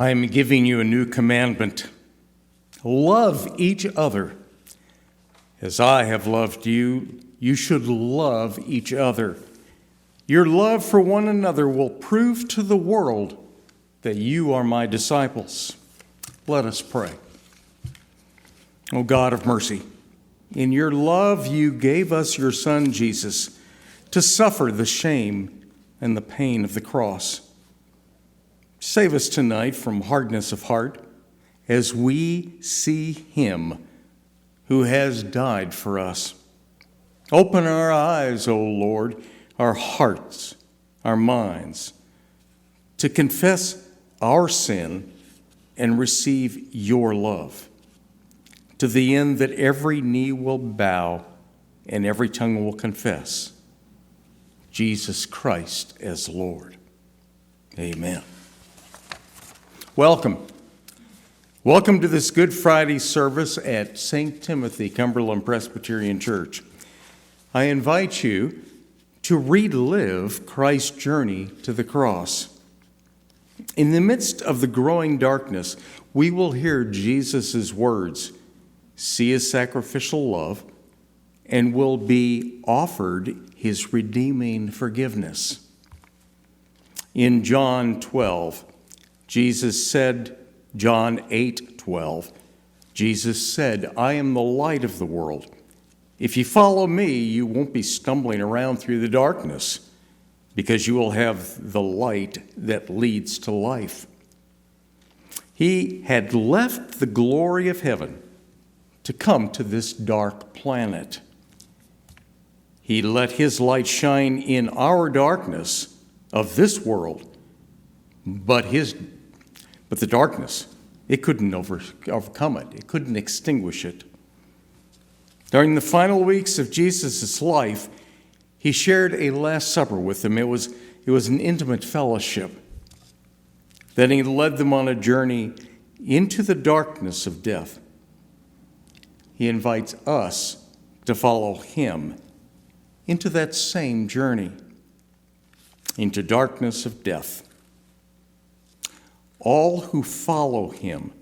I am giving you a new commandment. Love each other. As I have loved you, you should love each other. Your love for one another will prove to the world that you are my disciples. Let us pray. O God of mercy, in your love you gave us your Son, Jesus, to suffer the shame and the pain of the cross. Save us tonight from hardness of heart as we see him who has died for us. Open our eyes, O Lord, our hearts, our minds, to confess our sin and receive your love, to the end that every knee will bow and every tongue will confess Jesus Christ as Lord. Amen. Welcome. Welcome to this Good Friday service at St. Timothy Cumberland Presbyterian Church. I invite you to relive Christ's journey to the cross. In the midst of the growing darkness, we will hear Jesus' words, see his sacrificial love, and will be offered his redeeming forgiveness. In John 12, Jesus said, John 8:12, Jesus said, I am the light of the world. If you follow me, you won't be stumbling around through the darkness, because you will have the light that leads to life. He had left the glory of heaven to come to this dark planet. He let his light shine in our darkness of this world, but the darkness, it couldn't overcome it. It couldn't extinguish it. During the final weeks of Jesus' life, he shared a Last Supper with them. It was an intimate fellowship. Then he led them on a journey into the darkness of death. He invites us to follow him into that same journey, into darkness of death. All who follow him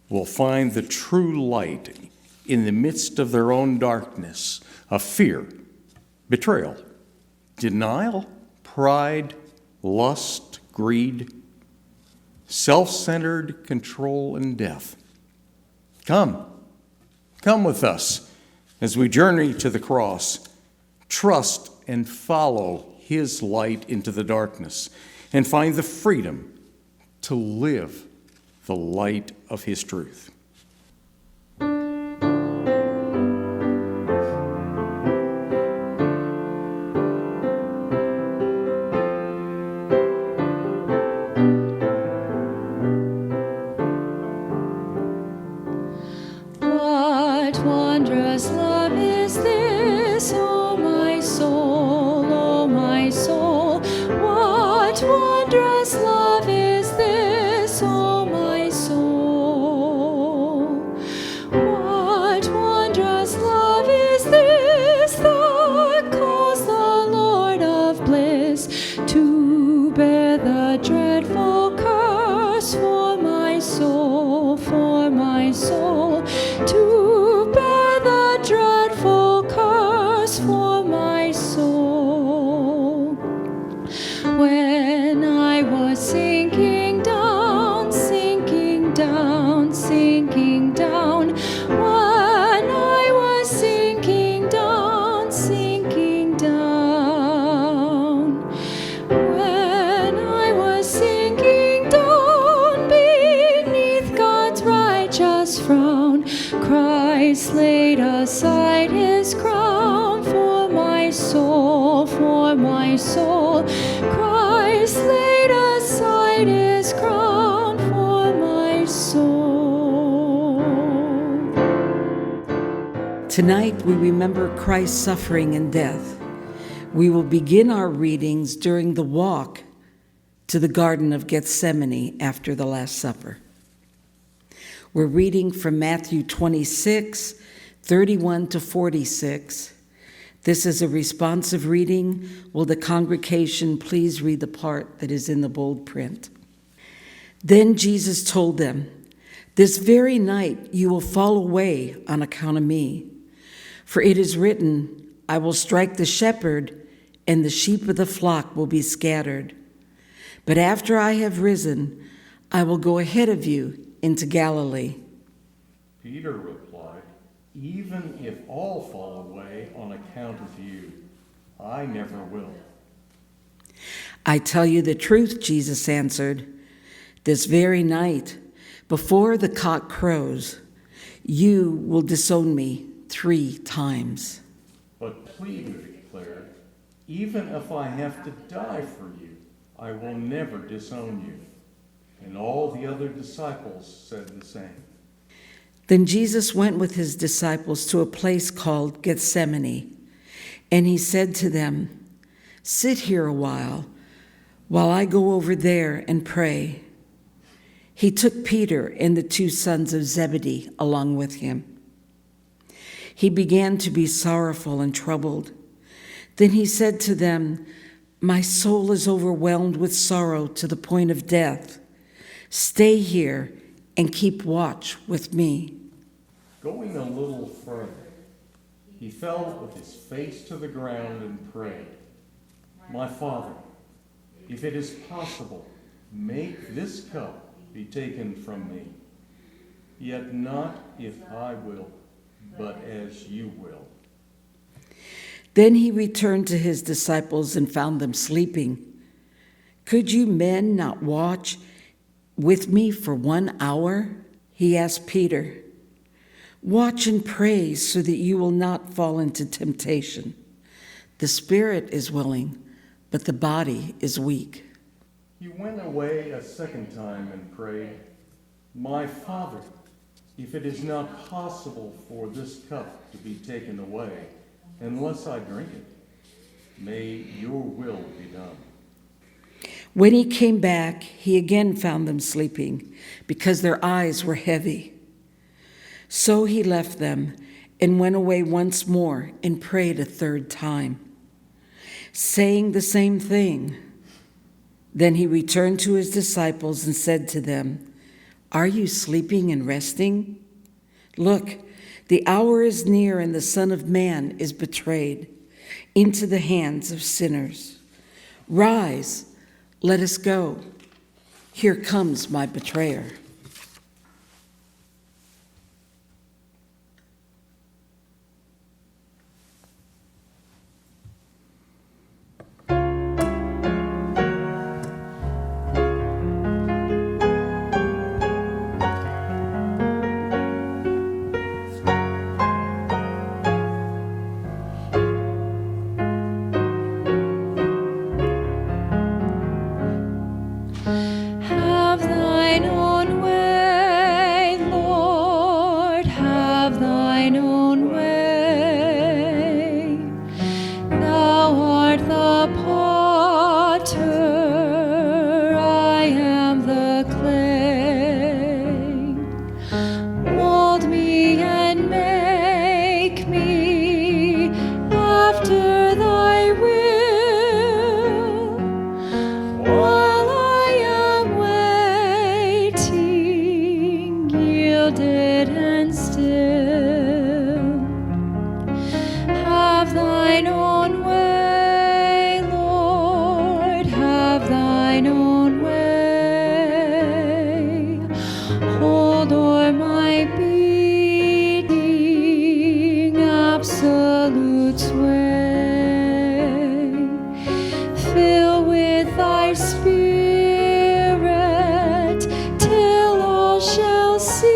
will find the true light in the midst of their own darkness of fear, betrayal, denial, pride, lust, greed, self-centered control, and death. Come with us as we journey to the cross. Trust and follow his light into the darkness and find the freedom to live the light of his truth. What wondrous love is this, O my soul, O my soul? What wondrous love is this, O my soul? What wondrous love is this that calls the Lord of bliss to bear the dreadful curse for my soul, to bear the dreadful curse for my soul. When I was sinking down, sinking down, sinking down, when I was sinking down, sinking down, when I was sinking down beneath God's righteous frown, Christ laid aside his crown for my soul, for my soul. Christ laid aside his crown for my soul. Tonight we remember Christ's suffering and death. We will begin our readings during the walk to the Garden of Gethsemane after the Last Supper. We're reading from Matthew 26, 31 to 46. This is a responsive reading. Will the congregation please read the part that is in the bold print? Then Jesus told them, "This very night you will fall away on account of me. For it is written, I will strike the shepherd, and the sheep of the flock will be scattered. But after I have risen, I will go ahead of you into Galilee." Peter replied, "Even if all fall away on account of you, I never will." "I tell you the truth," Jesus answered. "This very night, before the cock crows, you will disown me 3 times. But Peter declared, "Even if I have to die for you, I will never disown you." And all the other disciples said the same. Then Jesus went with his disciples to a place called Gethsemane, and he said to them, "Sit here a while I go over there and pray." He took Peter and the 2 sons of Zebedee along with him. He began to be sorrowful and troubled. Then he said to them, "My soul is overwhelmed with sorrow to the point of death. Stay here and keep watch with me." Going a little further, he fell with his face to the ground and prayed, "My Father, if it is possible, make this cup be taken from me. Yet not if I will, but as you will." Then he returned to his disciples and found them sleeping. "Could you men not watch with me for 1 hour?" He asked Peter. "Watch and pray so that you will not fall into temptation. The spirit is willing, but the body is weak." He went away a second time and prayed, "My Father, if it is not possible for this cup to be taken away, unless I drink it, may your will be done." When he came back, he again found them sleeping, because their eyes were heavy. So he left them and went away once more and prayed a 3rd time, saying the same thing. Then he returned to his disciples and said to them, "Are you sleeping and resting? Look, the hour is near and the Son of Man is betrayed into the hands of sinners. Rise, let us go. Here comes my betrayer." Have thine own way, Lord, have thine own way. Thou art the potter, I am the clay. Mold me and make me after thy will, while I am waiting, yielded and still. Have thine own way, Lord, have thine own way. Hold o'er my being absolute sway. Fill with thy spirit till all shall see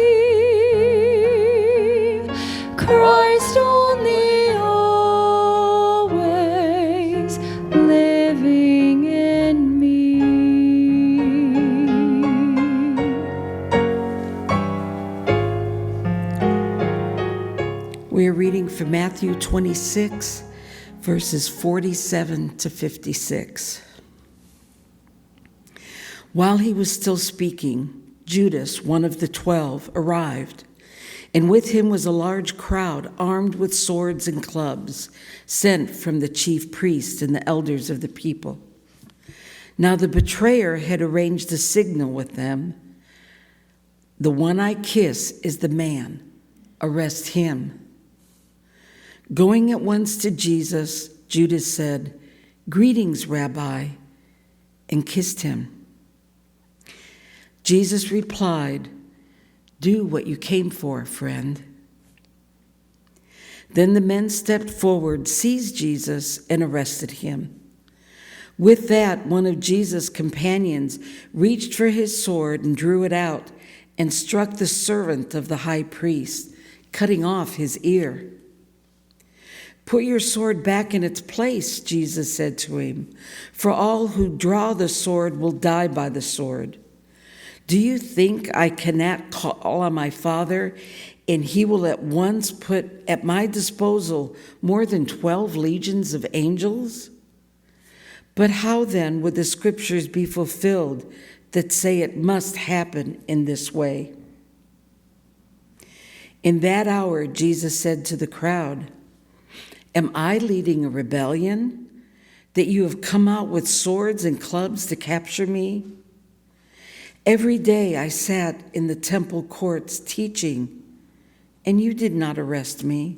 Christ only, always living in me. We are reading from Matthew 26, verses 47 to 56. While he was still speaking, Judas, one of the 12, arrived, and with him was a large crowd armed with swords and clubs, sent from the chief priests and the elders of the people. Now the betrayer had arranged a signal with them. "The one I kiss is the man. Arrest him." Going at once to Jesus, Judas said, "Greetings, Rabbi," and kissed him. Jesus replied, "Do what you came for, friend." Then the men stepped forward, seized Jesus, and arrested him. With that, one of Jesus' companions reached for his sword and drew it out and struck the servant of the high priest, cutting off his ear. "Put your sword back in its place," Jesus said to him, "for all who draw the sword will die by the sword. Do you think I cannot call on my Father, and he will at once put at my disposal more than 12 legions of angels? But how then would the scriptures be fulfilled that say it must happen in this way?" In that hour, Jesus said to the crowd, "Am I leading a rebellion, that you have come out with swords and clubs to capture me? Every day I sat in the temple courts teaching, and you did not arrest me.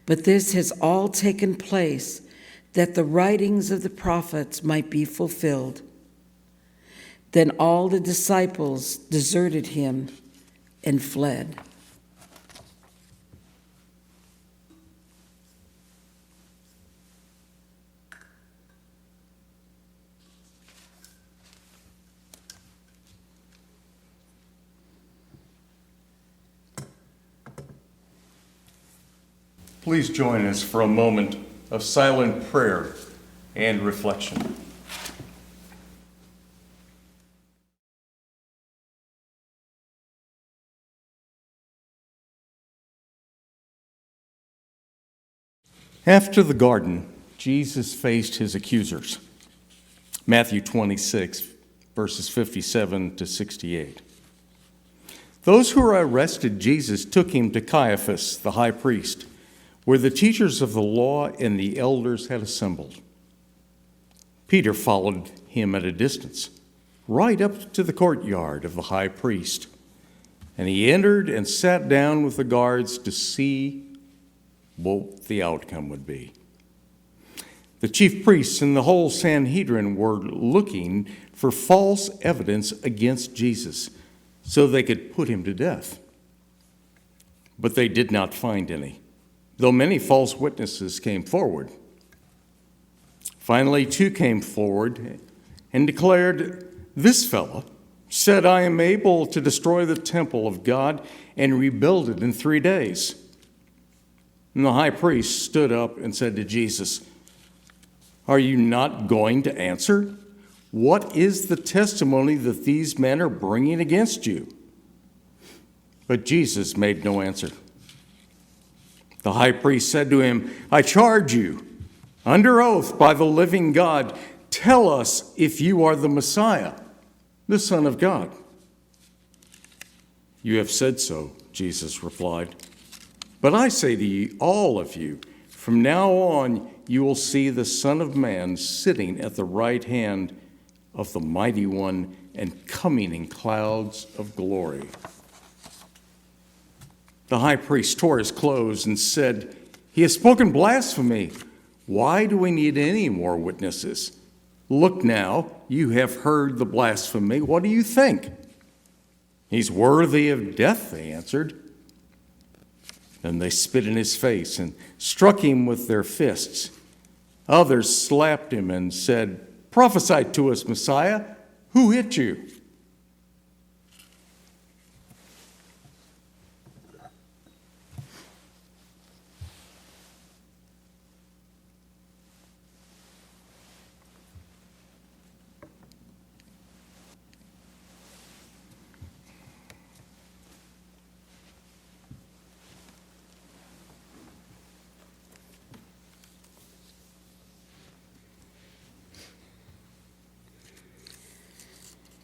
But this has all taken place that the writings of the prophets might be fulfilled." Then all the disciples deserted him and fled. Please join us for a moment of silent prayer and reflection. After the garden, Jesus faced his accusers. Matthew 26, verses 57 to 68. Those who arrested Jesus took him to Caiaphas, the high priest, where the teachers of the law and the elders had assembled. Peter followed him at a distance, right up to the courtyard of the high priest, and he entered and sat down with the guards to see what the outcome would be. The chief priests and the whole Sanhedrin were looking for false evidence against Jesus so they could put him to death. But they did not find any, though many false witnesses came forward. Finally, two came forward and declared, "This fellow said, 'I am able to destroy the temple of God and rebuild it in 3 days.'" And the high priest stood up and said to Jesus, "Are you not going to answer? What is the testimony that these men are bringing against you?" But Jesus made no answer. The high priest said to him, "I charge you, under oath by the living God, tell us if you are the Messiah, the Son of God." "You have said so," Jesus replied. "But I say to you, all of you, from now on you will see the Son of Man sitting at the right hand of the Mighty One and coming in clouds of glory." The high priest tore his clothes and said, "He has spoken blasphemy. Why do we need any more witnesses? Look now, you have heard the blasphemy. What do you think?" "He's worthy of death," they answered. Then they spit in his face and struck him with their fists. Others slapped him and said, "Prophesy to us, Messiah. Who hit you?"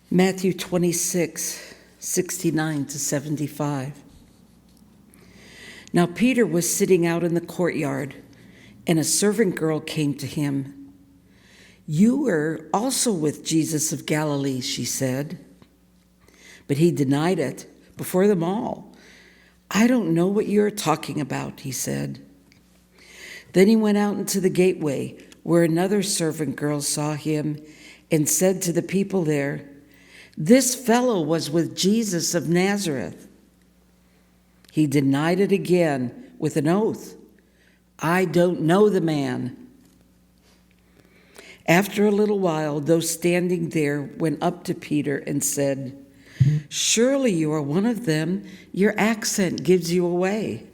Matthew 26, 69 to 75. Now Peter was sitting out in the courtyard, and a servant girl came to him. "You were also with Jesus of Galilee," she said. But he denied it before them all. "I don't know what you're talking about," he said. Then he went out into the gateway, where another servant girl saw him and said to the people there, "This fellow was with Jesus of Nazareth." He denied it again with an oath, "I don't know the man." After a little while, those standing there went up to Peter and said, "Surely you are one of them. Your accent gives you away."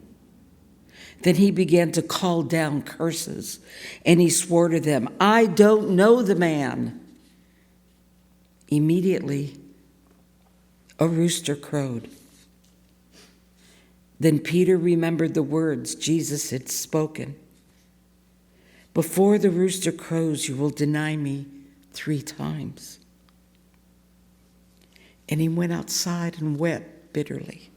Then he began to call down curses, and he swore to them, "I don't know the man." Immediately, a rooster crowed. Then Peter remembered the words Jesus had spoken. "Before the rooster crows, you will deny me 3 times." And he went outside and wept bitterly.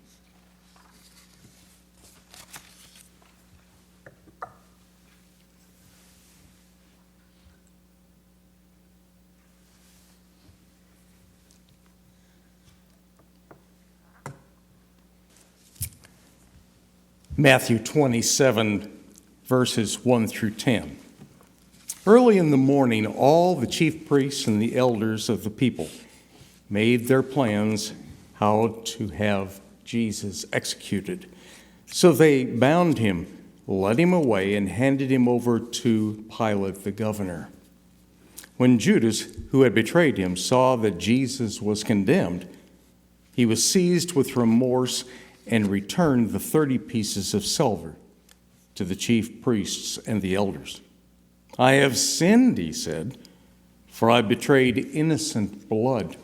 Matthew 27, verses 1 through 10. Early in the morning, all the chief priests and the elders of the people made their plans how to have Jesus executed. So they bound him, led him away, and handed him over to Pilate the governor. When Judas, who had betrayed him, saw that Jesus was condemned, he was seized with remorse and returned the 30 pieces of silver to the chief priests and the elders. "I have sinned," he said, "for I betrayed innocent blood."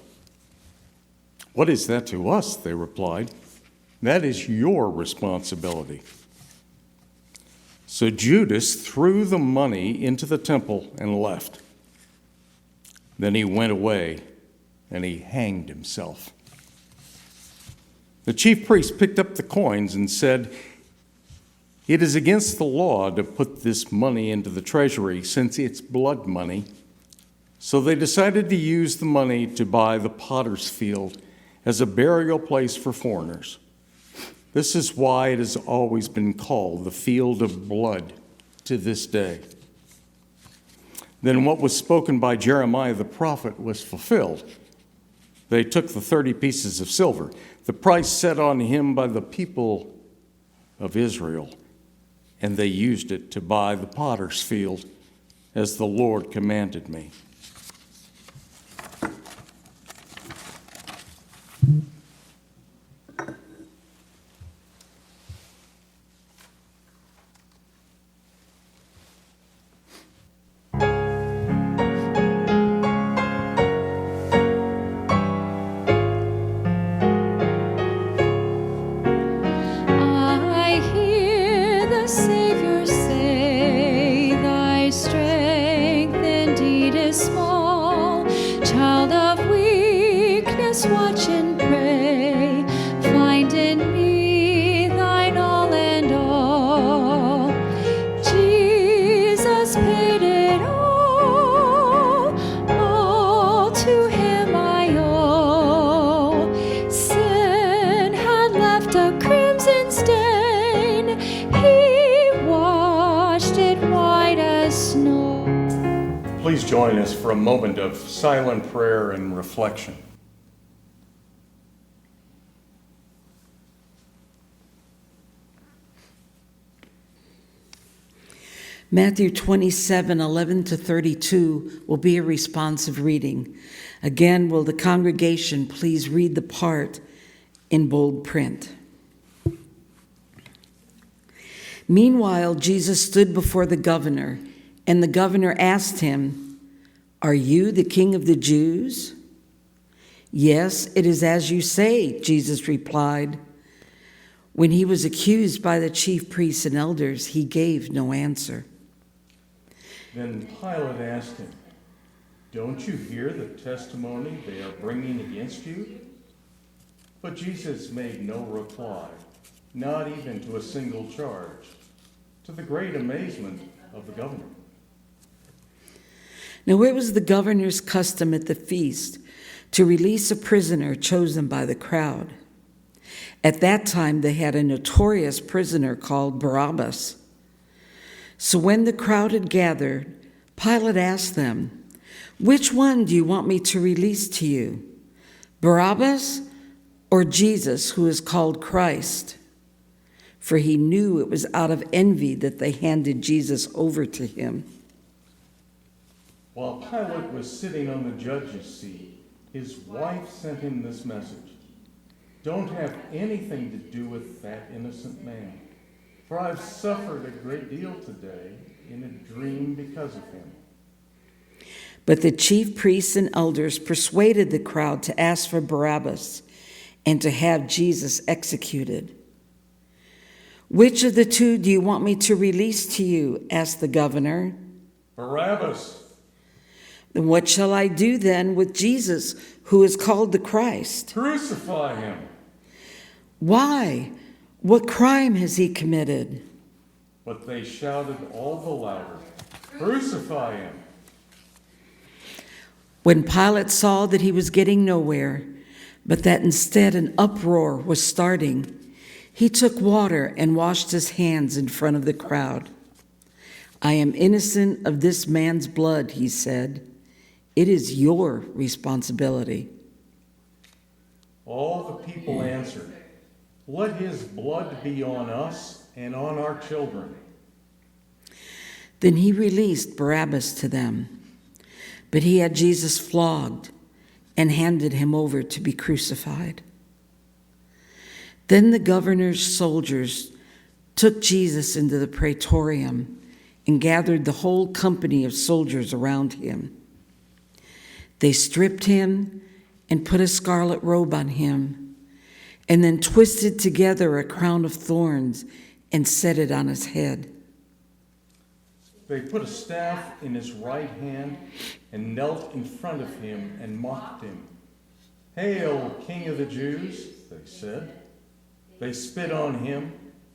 "What is that to us?" they replied. "That is your responsibility." So Judas threw the money into the temple and left. Then he went away and he hanged himself. The chief priest picked up the coins and said, "It is against the law to put this money into the treasury, since it's blood money." So they decided to use the money to buy the potter's field as a burial place for foreigners. This is why it has always been called the field of blood to this day. Then what was spoken by Jeremiah the prophet was fulfilled. They took the 30 pieces of silver, the price set on him by the people of Israel, and they used it to buy the potter's field, as the Lord commanded me. Watch and pray, find in me thine all and all. Jesus paid it all to him I owe. Sin had left a crimson stain, he washed it white as snow. Please join us for a moment of silent prayer and reflection. Matthew 27:11-32 will be a responsive reading. Again, will the congregation please read the part in bold print? Meanwhile, Jesus stood before the governor, and the governor asked him, "Are you the king of the Jews?" "Yes, it is as you say," Jesus replied. When he was accused by the chief priests and elders, he gave no answer. Then Pilate asked him, "Don't you hear the testimony they are bringing against you?" But Jesus made no reply, not even to a single charge, to the great amazement of the governor. Now it was the governor's custom at the feast to release a prisoner chosen by the crowd. At that time, they had a notorious prisoner called Barabbas. So when the crowd had gathered, Pilate asked them, "Which one do you want me to release to you, Barabbas or Jesus, who is called Christ?" For he knew it was out of envy that they handed Jesus over to him. While Pilate was sitting on the judge's seat, his wife sent him this message: "Don't have anything to do with that innocent man, for I've suffered a great deal today in a dream because of him." But the chief priests and elders persuaded the crowd to ask for Barabbas and to have Jesus executed. "Which of the two do you want me to release to you?" asked the governor. "Barabbas." "Then what shall I do then with Jesus, who is called the Christ?" "Crucify him." "Why? What crime has he committed?" But they shouted all the louder, "Crucify him." When Pilate saw that he was getting nowhere, but that instead an uproar was starting, he took water and washed his hands in front of the crowd. "I am innocent of this man's blood," he said. "It is your responsibility." All the people answered, "Let his blood be on us and on our children." Then he released Barabbas to them, but he had Jesus flogged and handed him over to be crucified. Then the governor's soldiers took Jesus into the praetorium and gathered the whole company of soldiers around him. They stripped him and put a scarlet robe on him, and then twisted together a crown of thorns and set it on his head. They put a staff in his right hand and knelt in front of him and mocked him. "Hail, King of the Jews," they said. They spit on him.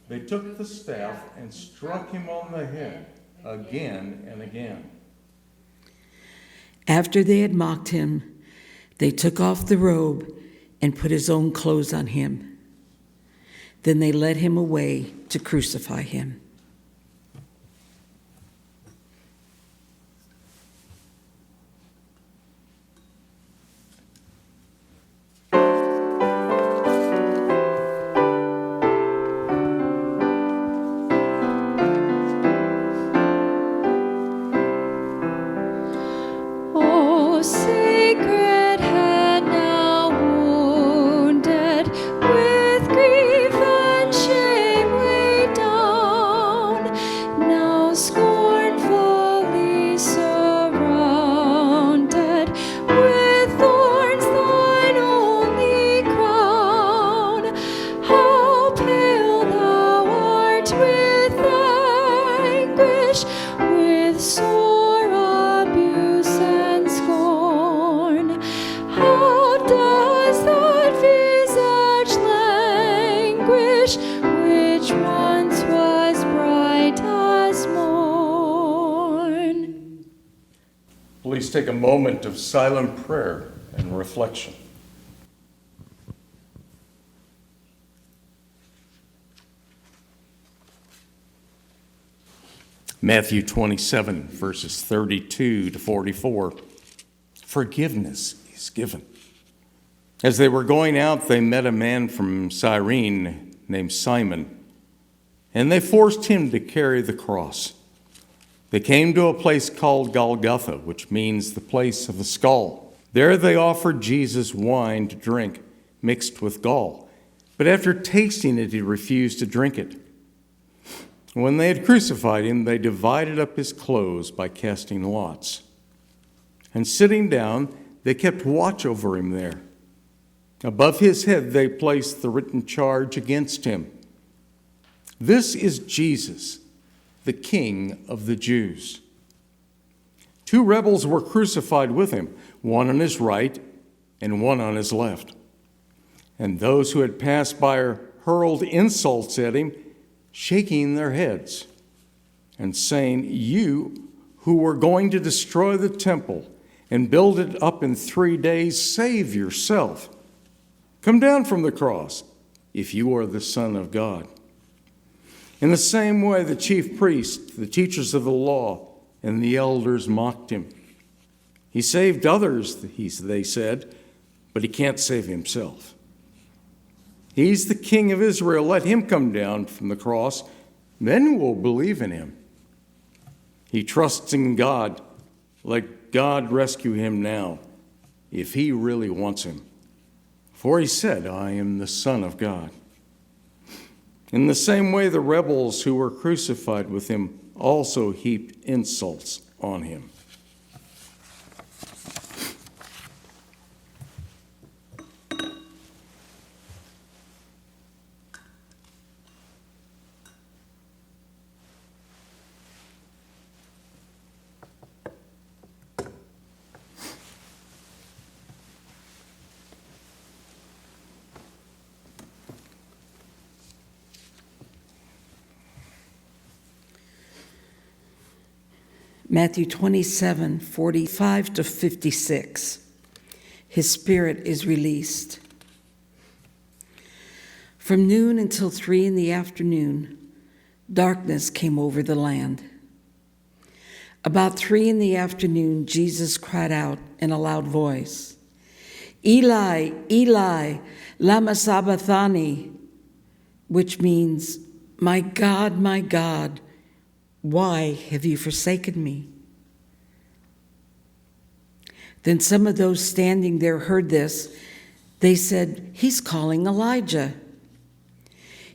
They took the staff and struck him on the head again and again. After they had mocked him, they took off the robe and put his own clothes on him. Then they led him away to crucify him. Oh, sacred head now wounded, with grief and shame weighed down, now scornfully surrounded, with thorns thine only crown. How pale thou art with anguish, with sore abuse and scorn. How does that visage languish, which once was bright as morn? Please take a moment of silent prayer and reflection. Matthew 27, verses 32 to 44. Forgiveness is given. As they were going out, they met a man from Cyrene named Simon, and they forced him to carry the cross. They came to a place called Golgotha, which means the place of the skull. There they offered Jesus wine to drink, mixed with gall. But after tasting it, he refused to drink it. When they had crucified him, they divided up his clothes by casting lots. And sitting down, they kept watch over him there. Above his head, they placed the written charge against him: "This is Jesus, the King of the Jews." 2 rebels were crucified with him, one on his right and one on his left. And those who had passed by hurled insults at him, shaking their heads and saying, "You who were going to destroy the temple and build it up in 3 days, save yourself. Come down from the cross if you are the Son of God." In the same way, the chief priests, the teachers of the law, and the elders mocked him. "He saved others," they said, "but he can't save himself. He's the King of Israel. Let him come down from the cross. Then we'll believe in him. He trusts in God. Let God rescue him now, if he really wants him. For he said, 'I am the Son of God.'" In the same way, the rebels who were crucified with him also heaped insults on him. Matthew 27:45 to 56. His Spirit is released. From noon until 3 in the afternoon, darkness came over the land. About 3 in the afternoon, Jesus cried out in a loud voice, "Eli, Eli, lama sabachthani," which means, my God, why have you forsaken me?" Then some of those standing there heard this. They said, "He's calling Elijah."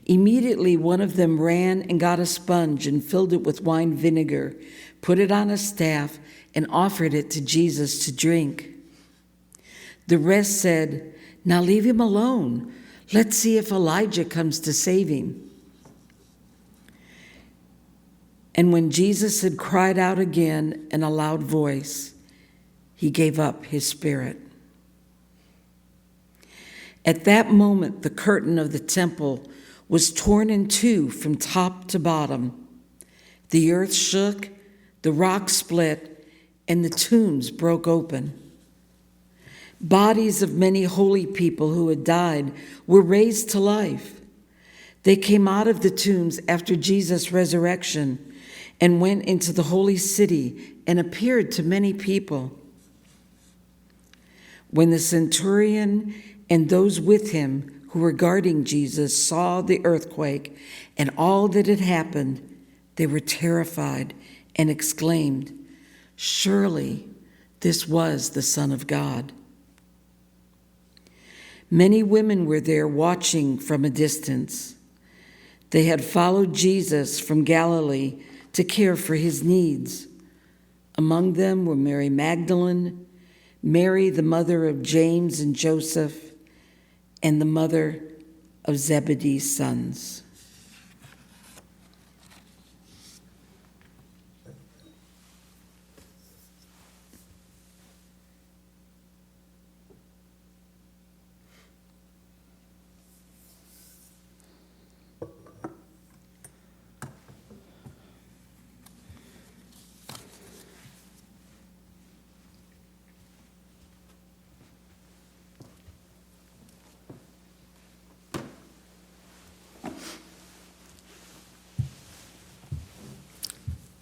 Immediately one of them ran and got a sponge and filled it with wine vinegar, put it on a staff, and offered it to Jesus to drink. The rest said, "Now leave him alone. Let's see if Elijah comes to save him." And when Jesus had cried out again in a loud voice, he gave up his spirit. At that moment, the curtain of the temple was torn in two from top to bottom. The earth shook, the rocks split, and the tombs broke open. Bodies of many holy people who had died were raised to life. They came out of the tombs after Jesus' resurrection and went into the holy city and appeared to many people. When the centurion and those with him who were guarding Jesus saw the earthquake and all that had happened, they were terrified and exclaimed, "Surely this was the Son of God." Many women were there watching from a distance. They had followed Jesus from Galilee to care for his needs. Among them were Mary Magdalene, Mary the mother of James and Joseph, and the mother of Zebedee's sons.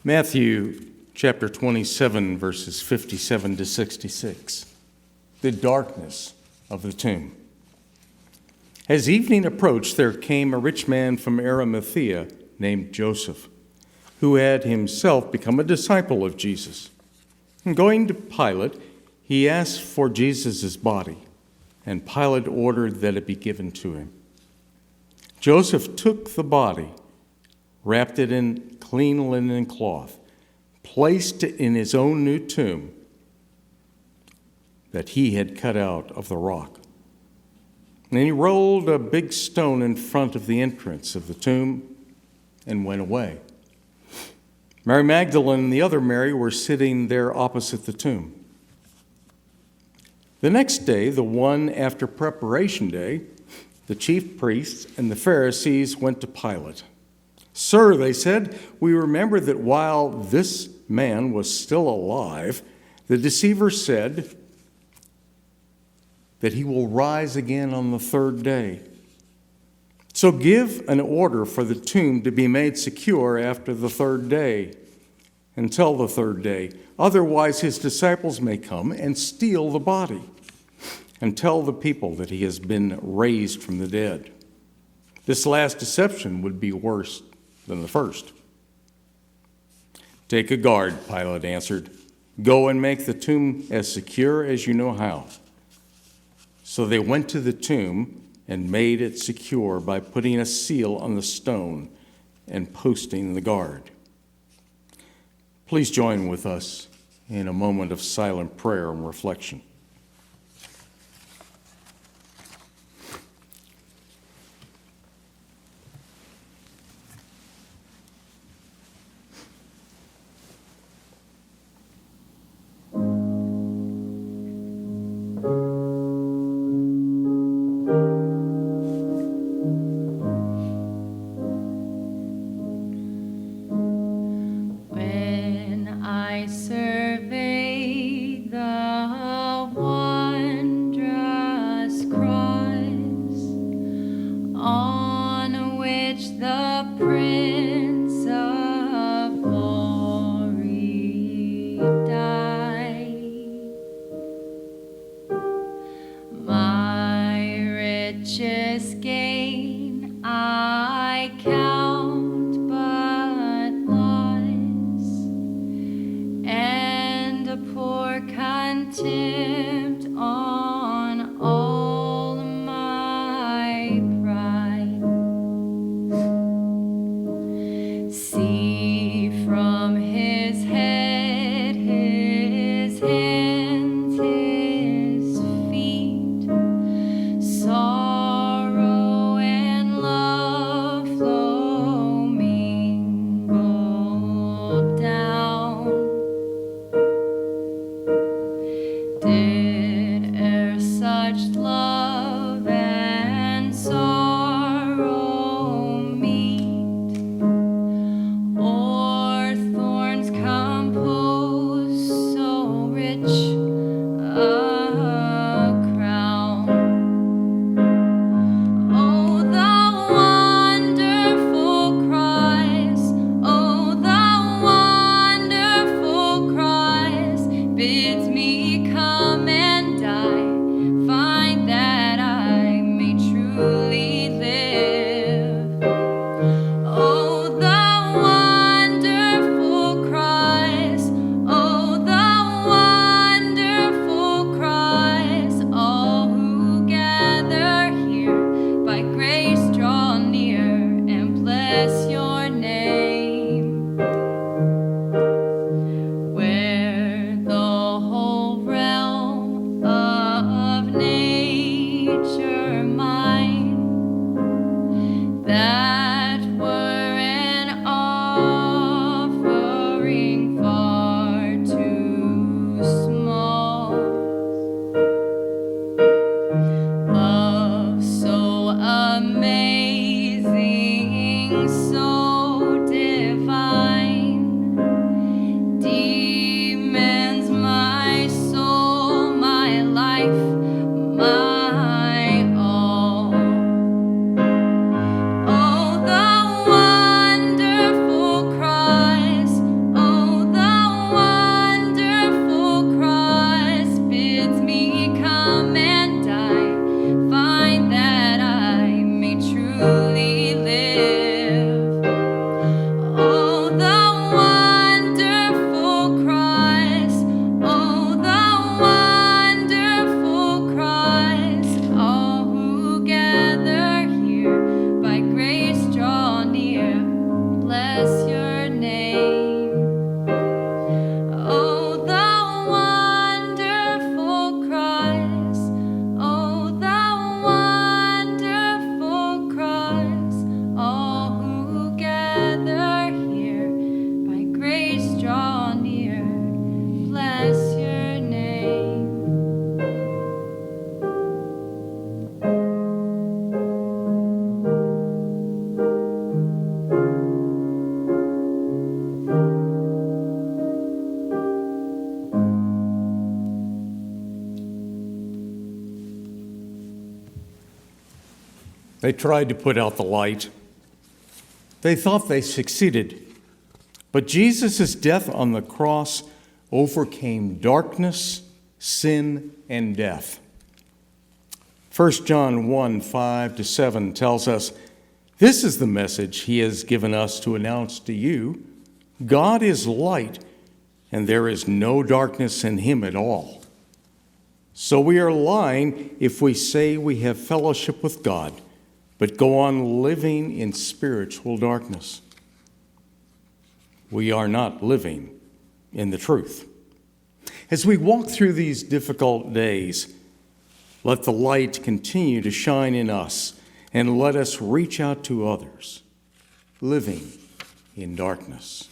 Matthew chapter 27, verses 57 to 66. The darkness of the tomb. As evening approached, there came a rich man from Arimathea named Joseph, who had himself become a disciple of Jesus. And going to Pilate, he asked for Jesus' body, and Pilate ordered that it be given to him. Joseph took the body, wrapped it in clean linen cloth, placed it in his own new tomb that he had cut out of the rock. And he rolled a big stone in front of the entrance of the tomb and went away. Mary Magdalene and the other Mary were sitting there opposite the tomb. The next day, the one after preparation day, the chief priests and the Pharisees went to Pilate. "Sir," they said, "we remember that while this man was still alive, the deceiver said that he will rise again on the third day. So give an order for the tomb to be made secure after the third day, until the third day. Otherwise, his disciples may come and steal the body and tell the people that he has been raised from the dead. This last deception would be worse than the first. Take a guard, Pilate answered. Go and make the tomb as secure as you know how. So they went to the tomb and made it secure by putting a seal on the stone and posting the guard. Please join with us in a moment of silent prayer and reflection. Contempt on all my pride. See from his head, his hands, his feet, sorrow and love flow mingled down. Did e'er such love and sorrow meet, or thorns compose so rich a crown? Oh, the wonderful cries, oh, the wonderful cries, bids me come and die, find that They tried to put out the light. They thought they succeeded. But Jesus' death on the cross overcame darkness, sin, and death. 1 John 1, 5-7 tells us, "This is the message he has given us to announce to you. God is light, and there is no darkness in him at all. So we are lying if we say we have fellowship with God, but go on living in spiritual darkness." We are not living in the truth. As we walk through these difficult days, let the light continue to shine in us, and let us reach out to others living in darkness.